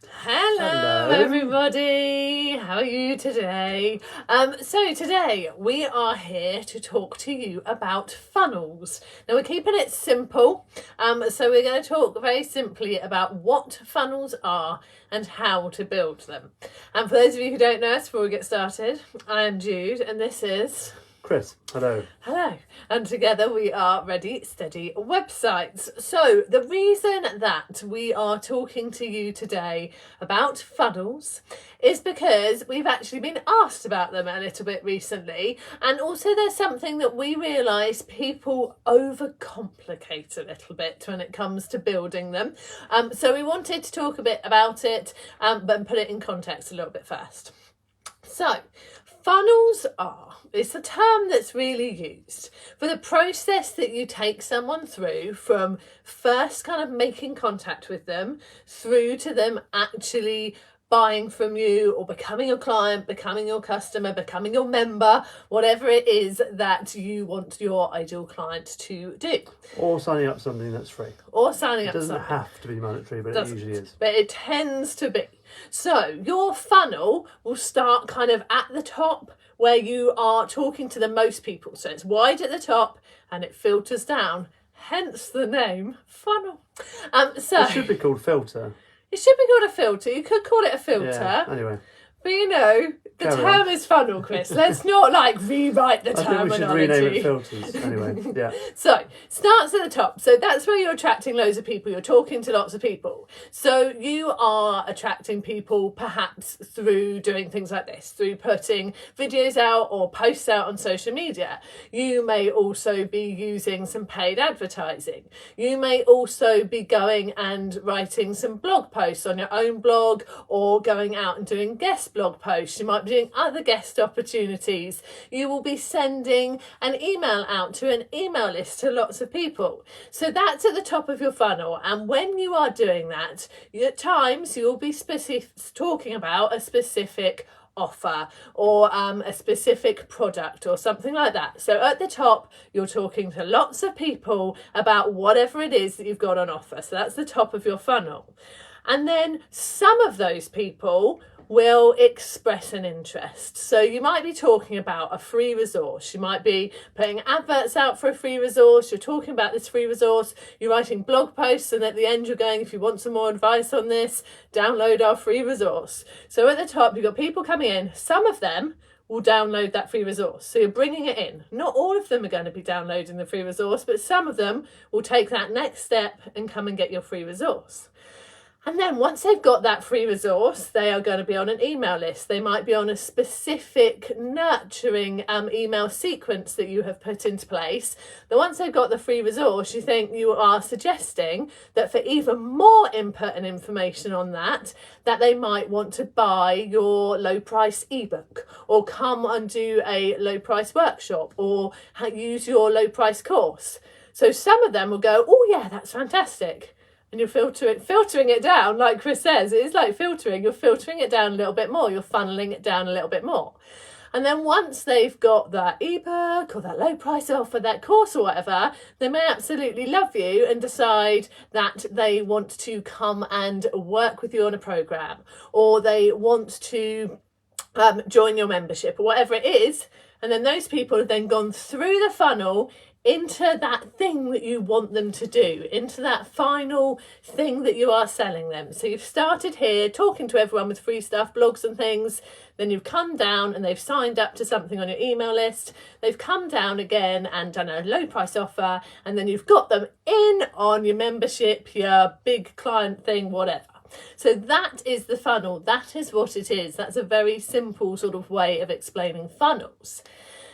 Hello everybody, how are you today? So today we are here to talk to you about funnels. Now we're keeping it simple, so we're going to talk very simply about what funnels are and how to build them. And for those of you who don't know us, before we get started, I am Jude and this is... Chris, hello. Hello, and together we are Ready Steady Websites. So the reason that we are talking to you today about funnels is because we've actually been asked about them a little bit recently, and also there's something that we realise people overcomplicate a little bit when it comes to building them. So we wanted to talk a bit about it, but put it in context a little bit first. So, funnels it's a term that's really used for the process that you take someone through from first kind of making contact with them through to them actually buying from you or becoming your client, becoming your customer, becoming your member, whatever it is that you want your ideal client to do. Or signing up something that's free. Or signing up something. It doesn't have to be monetary, but it usually is. But it tends to be. So your funnel will start kind of at the top where you are talking to the most people. So it's wide at the top and it filters down, hence the name funnel. So it should be called filter. It should be called a filter. You could call it a filter. Yeah, anyway. But you know, the term is funnel, Chris. Let's not rewrite the terminology. I think we should rename it filters. Anyway, yeah. So, starts at the top. So that's where you're attracting loads of people. You're talking to lots of people. So you are attracting people perhaps through doing things like this, through putting videos out or posts out on social media. You may also be using some paid advertising. You may also be going and writing some blog posts on your own blog or going out and doing guest blog posts. You might be doing other guest opportunities. You will be sending an email out to an email list to lots of people. So that's at the top of your funnel. And when you are doing that, at times you'll be talking about a specific offer or a specific product or something like that. So at the top, you're talking to lots of people about whatever it is that you've got on offer. So that's the top of your funnel. And then some of those people will express an interest. So you might be talking about a free resource. You might be putting adverts out for a free resource. You're talking about this free resource. You're writing blog posts, and at the end you're going, if you want some more advice on this, download our free resource. So at the top, you've got people coming in. Some of them will download that free resource. So you're bringing it in. Not all of them are going to be downloading the free resource, but some of them will take that next step and come and get your free resource. And then once they've got that free resource, they are going to be on an email list. They might be on a specific nurturing email sequence that you have put into place. Then once they've got the free resource, you are suggesting that for even more input and information on that they might want to buy your low price ebook or come and do a low price workshop or use your low price course. So some of them will go, oh yeah, that's fantastic. And you're filtering it down, like Chris says, it is like filtering. You're filtering it down a little bit more. You're funneling it down a little bit more. And then once they've got that ebook or that low price offer, that course or whatever, they may absolutely love you and decide that they want to come and work with you on a program, or they want to join your membership or whatever it is. And then those people have then gone through the funnel into that thing that you want them to do, into that final thing that you are selling them. So you've started here talking to everyone with free stuff, blogs and things, then you've come down and they've signed up to something on your email list, they've come down again and done a low price offer, and then you've got them in on your membership, your big client thing, whatever. So that is the funnel, that is what it is. That's a very simple sort of way of explaining funnels.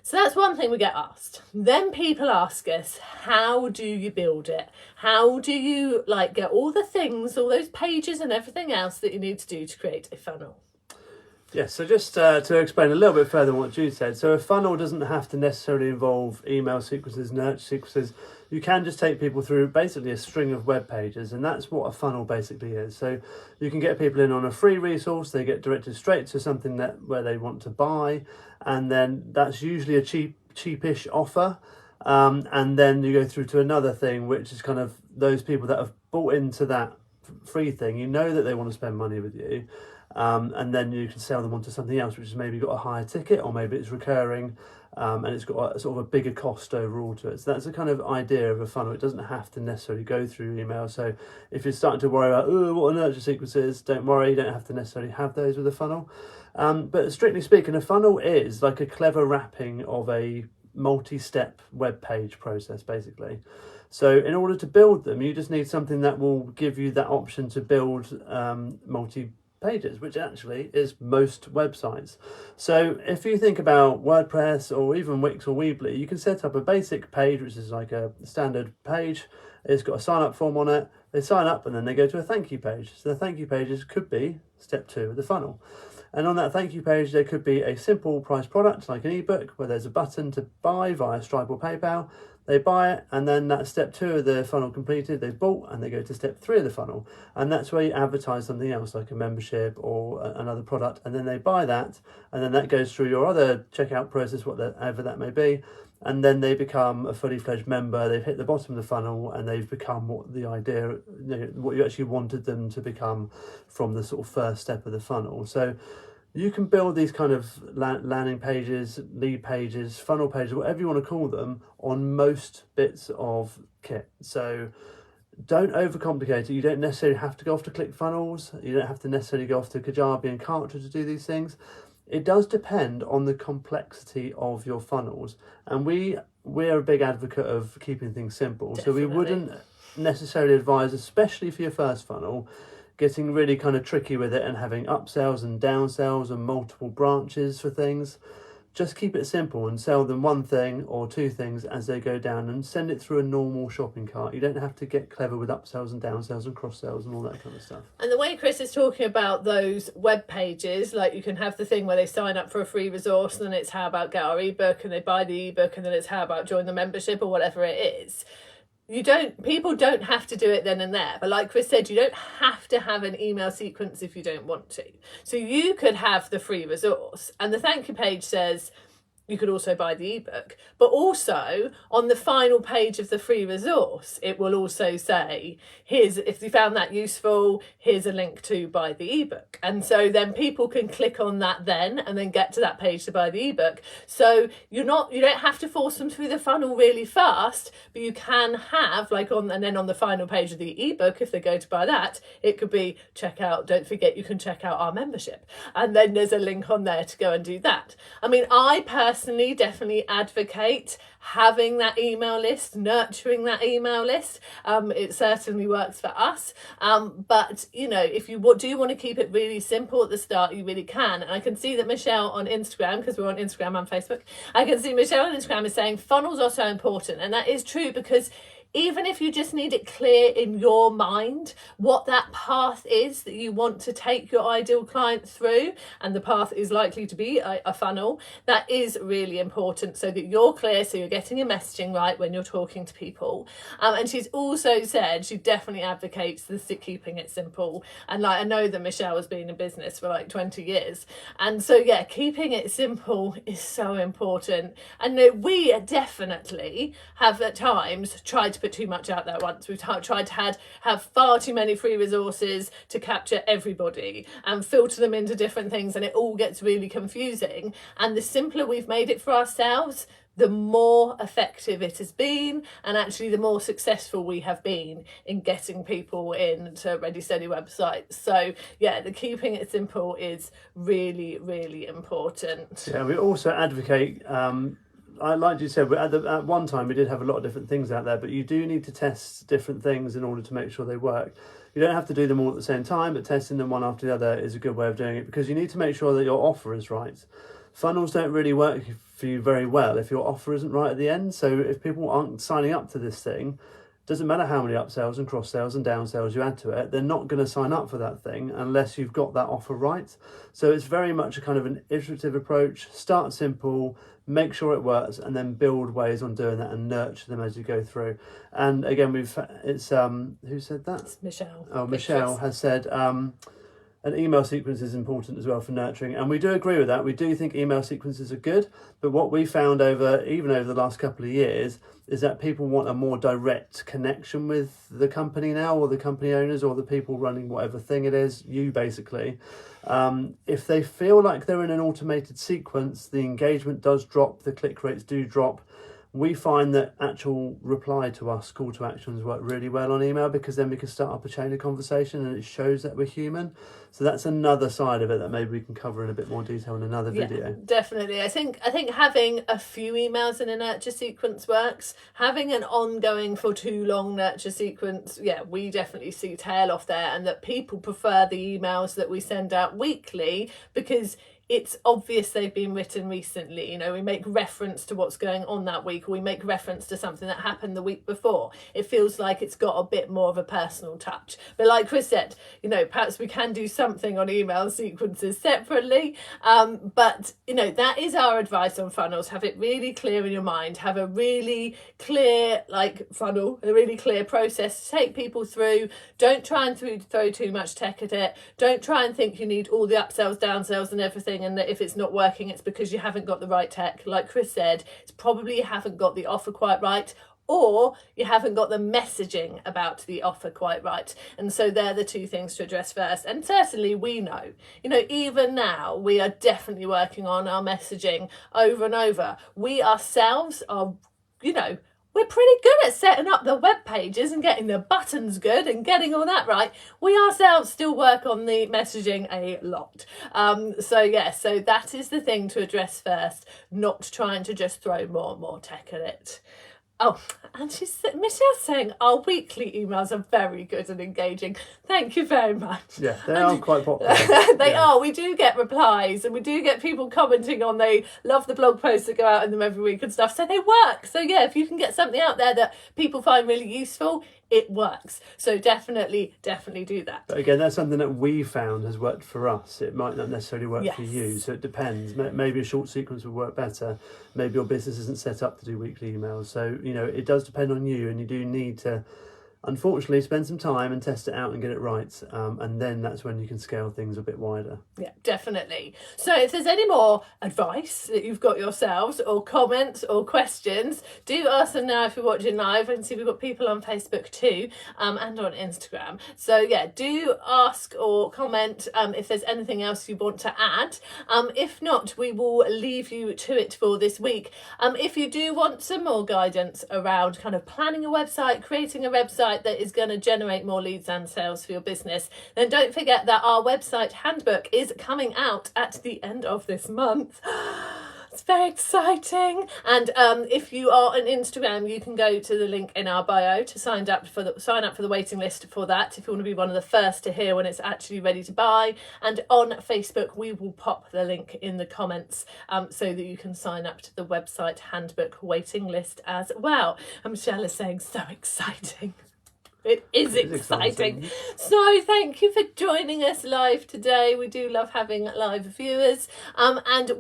So that's one thing we get asked. Then people ask us, how do you build it? How do you get all the things, all those pages and everything else that you need to do to create a funnel? Yes, so just to explain a little bit further what Jude said. So a funnel doesn't have to necessarily involve email sequences, nurture sequences. You can just take people through basically a string of web pages, and that's what a funnel basically is. So you can get people in on a free resource, they get directed straight to something where they want to buy, and then that's usually a cheapish offer. And then you go through to another thing, which is kind of those people that have bought into that free thing, you know that they want to spend money with you, and then you can sell them onto something else, which has maybe got a higher ticket, or maybe it's recurring, and it's got a sort of a bigger cost overall to it. So that's the kind of idea of a funnel. It doesn't have to necessarily go through email. So if you're starting to worry about, oh, what a nurture sequence is, don't worry, you don't have to necessarily have those with a funnel. But strictly speaking, a funnel is like a clever wrapping of a multi-step web page process, basically. So in order to build them, you just need something that will give you that option to build multi-pages, which actually is most websites. So if you think about WordPress or even Wix or Weebly, you can set up a basic page, which is like a standard page. It's got a sign-up form on it. They sign up and then they go to a thank you page. So the thank you pages could be step 2 of the funnel. And on that thank you page, there could be a simple price product like an ebook where there's a button to buy via Stripe or PayPal. They buy it, and then that's step 2 of the funnel completed. They've bought, and they go to step 3 of the funnel. And that's where you advertise something else like a membership or another product. And then they buy that, and then that goes through your other checkout process, whatever that may be. And then they become a fully fledged member. They've hit the bottom of the funnel, and they've become what the idea, what you actually wanted them to become from the sort of first step of the funnel. So you can build these kind of landing pages, lead pages, funnel pages, whatever you want to call them, on most bits of kit. So don't overcomplicate it. You don't necessarily have to go off to ClickFunnels. You don't have to necessarily go off to Kajabi and Kartra to do these things. It does depend on the complexity of your funnels. And we're a big advocate of keeping things simple. Definitely. So we wouldn't necessarily advise, especially for your first funnel, getting really kind of tricky with it and having upsells and downsells and multiple branches for things. Just keep it simple and sell them one thing or two things as they go down, and send it through a normal shopping cart. You don't have to get clever with upsells and downsells and cross sells and all that kind of stuff. And the way Chris is talking about those web pages, like you can have the thing where they sign up for a free resource, and then it's how about get our ebook, and they buy the ebook, and then it's how about join the membership or whatever it is. People don't have to do it then and there. But like Chris said, you don't have to have an email sequence if you don't want to. So you could have the free resource, and the thank you page says you could also buy the ebook. But also on the final page of the free resource, it will also say, if you found that useful, here's a link to buy the ebook. And so then people can click on that then and then get to that page to buy the ebook. So you don't have to force them through the funnel really fast, but you can have and then on the final page of the ebook, if they go to buy that, it could be don't forget you can check out our membership. And then there's a link on there to go and do that. I mean, I personally definitely advocate having that email list, nurturing that email list. It certainly works for us. But if you do want to keep it really simple at the start, you really can. And I can see that Michelle on Instagram, because we're on Instagram and Facebook, I can see Michelle on Instagram is saying funnels are so important. And that is true, because even if you just need it clear in your mind what that path is that you want to take your ideal client through, and the path is likely to be a funnel, that is really important, so that you're clear, so you're getting your messaging right when you're talking to people. And she's also said she definitely advocates keeping it simple. And I know that Michelle has been in business for 20 years. And so, yeah, keeping it simple is so important. And we definitely have at times tried to put too much out there once. We've tried to have far too many free resources to capture everybody and filter them into different things, and it all gets really confusing. And the simpler we've made it for ourselves, the more effective it has been, and actually the more successful we have been in getting people into Ready Steady websites. So yeah, the keeping it simple is really, really important. Yeah, we also advocate like you said, at one time we did have a lot of different things out there, but you do need to test different things in order to make sure they work. You don't have to do them all at the same time, but testing them one after the other is a good way of doing it, because you need to make sure that your offer is right. Funnels don't really work for you very well if your offer isn't right at the end. So if people aren't signing up to this thing, doesn't matter how many upsells and cross sells and downsells you add to it, they're not going to sign up for that thing unless you've got that offer right. So it's very much a kind of an iterative approach. Start simple, make sure it works, and then build ways on doing that and nurture them as you go through. And again, who said that? It's Michelle. Oh, Michelle has said an email sequence is important as well for nurturing, and we do agree with that. We do think email sequences are good, but what we found even over the last couple of years is that people want a more direct connection with the company now, or the company owners, or the people running whatever thing it is, you basically. If they feel like they're in an automated sequence, the engagement does drop, the click rates do drop. We find that actual reply to us, call to actions, work really well on email, because then we can start up a chain of conversation and it shows that we're human. So that's another side of it that maybe we can cover in a bit more detail in another video. Definitely. I think having a few emails in a nurture sequence works. Having an ongoing for too long nurture sequence, we definitely see tail off there, and that people prefer the emails that we send out weekly because it's obvious they've been written recently. You know, we make reference to what's going on that week, or we make reference to something that happened the week before. It feels like it's got a bit more of a personal touch. But like Chris said, you know, perhaps we can do something on email sequences separately. But, you know, that is our advice on funnels. Have it really clear in your mind. Have a really clear, funnel, a really clear process to take people through. Don't try and throw too much tech at it. Don't try and think you need all the upsells, downsells and everything, and that if it's not working, it's because you haven't got the right tech. Like Chris said, it's probably you haven't got the offer quite right, or you haven't got the messaging about the offer quite right. And so they're the two things to address first. And certainly we know, you know, even now we are definitely working on our messaging over and over. We ourselves are, you know, we're pretty good at setting up the web pages and getting the buttons good and getting all that right. We ourselves still work on the messaging a lot. So that is the thing to address first, not trying to just throw more and more tech at it. Oh, and Michelle's saying our weekly emails are very good and engaging. Thank you very much. Yeah, they are quite popular. They are. We do get replies, and we do get people commenting on they love the blog posts that go out in them every week and stuff. So they work. So yeah, if you can get something out there that people find really useful, it works. So definitely do that. But again, that's something that we found has worked for us. It might not necessarily work for you, so it depends. Maybe a short sequence would work better. Maybe your business isn't set up to do weekly emails. So, you know, it does depend on you, and you do need to, unfortunately, spend some time and test it out and get it right. And then that's when you can scale things a bit wider. Yeah, definitely. So if there's any more advice that you've got yourselves, or comments or questions, do ask them now if you're watching live. I can see we've got people on Facebook too, and on Instagram. So yeah, do ask or comment if there's anything else you want to add. If not, we will leave you to it for this week. If you do want some more guidance around kind of planning a website, creating a website that is going to generate more leads and sales for your business, then don't forget that our website handbook is coming out at the end of this month. It's very exciting. And if you are on Instagram, you can go to the link in our bio to sign up for the waiting list for that, if you want to be one of the first to hear when it's actually ready to buy. And on Facebook, we will pop the link in the comments so that you can sign up to the website handbook waiting list as well. And Michelle is saying, so exciting. It is exciting. So thank you for joining us live today. We do love having live viewers. And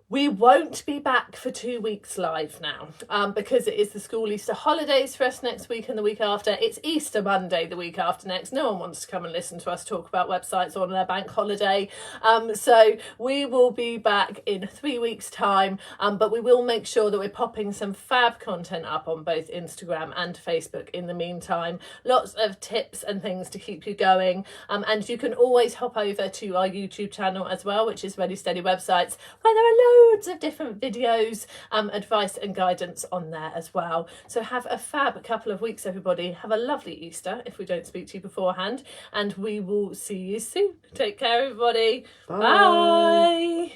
we won't be back for 2 weeks live now, because it is the school Easter holidays for us next week and the week after. It's Easter Monday the week after next. No one wants to come and listen to us talk about websites on their bank holiday. So we will be back in 3 weeks' time, but we will make sure that we're popping some fab content up on both Instagram and Facebook in the meantime. Lots of tips and things to keep you going. And you can always hop over to our YouTube channel as well, which is Ready Steady Websites, where there are loads of different videos, advice and guidance on there as well. So have a fab couple of weeks, everybody. Have a lovely Easter if we don't speak to you beforehand, and we will see you soon. Take care, everybody. Bye.